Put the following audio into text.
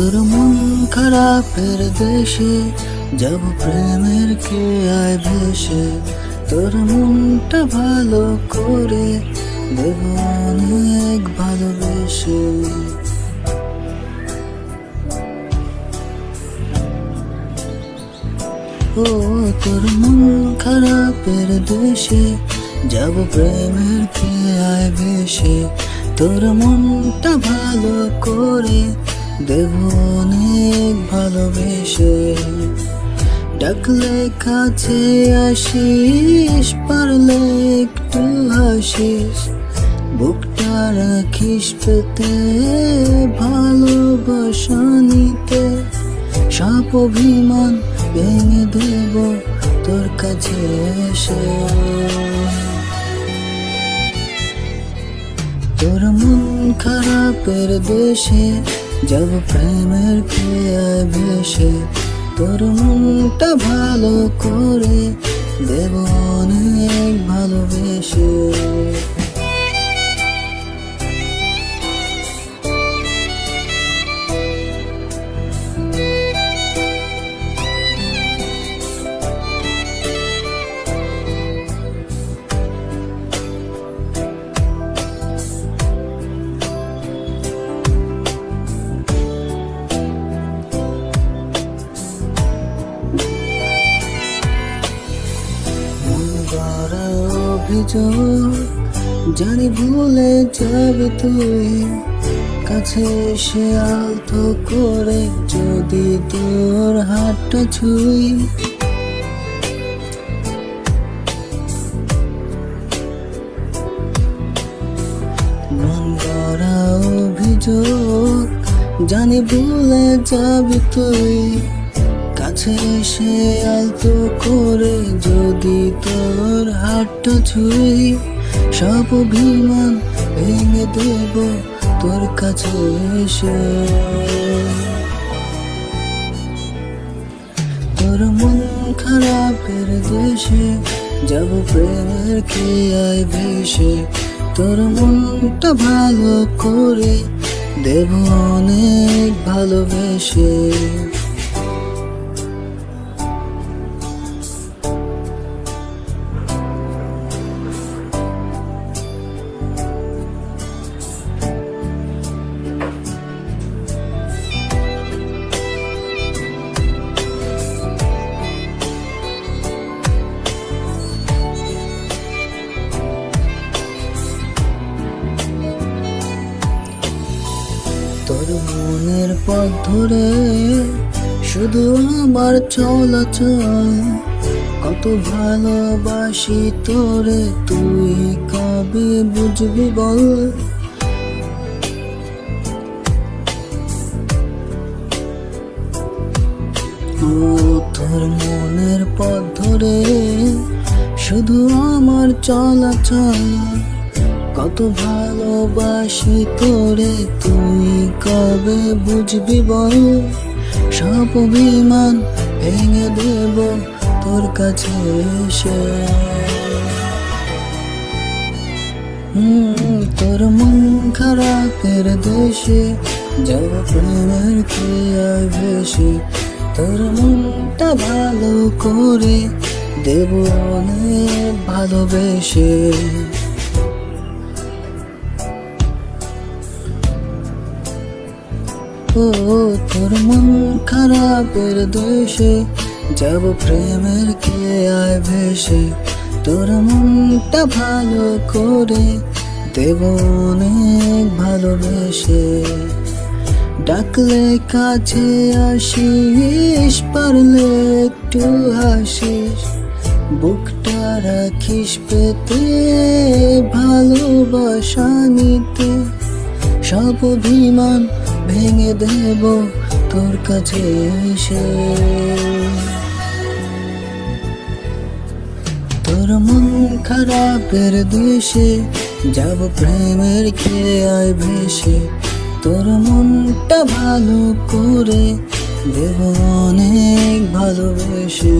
তোর মন খারাপের দেশে যাব প্রেমের খেয়ায় ভেসে, তোর মনটা ভালো করে দেব অনেক ভালোবেসে। ও তোর মন খারাপের দেশে যাব প্রেমের খেয়ায় ভেসে, তোর মনটা ভালো করে দেব অনেক ভালোবেসে। ডাকলে কাছে আসিস, পারলে একটু হাসিস, বুকটা রাখিস পেতে ভালোবাসা নিতে। সব অভিমান ভেঙে দেব তোর কাছে এসে। তোর মন খারাপের দেশে যাব প্রেমের খেয়ায় ভেসে, তোর মনটা ভালো করে দেব অনেক ভালোবেসে। অভিযোগ জানি ভুলে যাবি তুই, কাছে এসে আলতো করে যদি তোর হাতটা ছুঁই। মন গড়া অভিযোগ জানি ভুলে যাবি তুই, কাছে এসে আলতো করে যদি তোর হাতটা ছুঁই। সব অভিমান ভেঙে দেব তোর কাছে এসে। তোর মন খারাপের দেশে যাব প্রেমের খেয়ায় ভেসে, তোর মনটা ভালো করে দেব অনেক ভালোবেসে। তোর মনের পথ ধরে শুধু আমার চলাচল, কত ভালোবাসি তোরে তুই কবে বুঝবি বল। ও তোর মনের পথ ধরে শুধু আমার চলাচল, কত ভালোবাসি তোরে তুই কবে বুঝবি বল। সব অভিমান ভেঙে দেব তোর কাছে এসে। তোর মন খারাপের দেশে যাব প্রেমের খেয়ায় ভেসে, তোর মনটা ভালো করে দেব অনেক ভালোবেসে। ও তোর মন খারাপের দেশে যাব প্রেমের খেয়ায় ভেসে, তোর মনটা ভালো করে দেব অনেক ভালোবেসে। ডাকলে কাছে আসিস, পারলে একটু হাসিস, বুকটা রাখিস পেতে ভালোবাসা নিতে। সব অভিমান ভেঙে দেব তোর কাছে এসে। তোর মন খারাপের দেশে যাব প্রেমের খেয়ায় ভেসে, তোর মনটা ভালো করে দেব অনেক ভালোবেসে।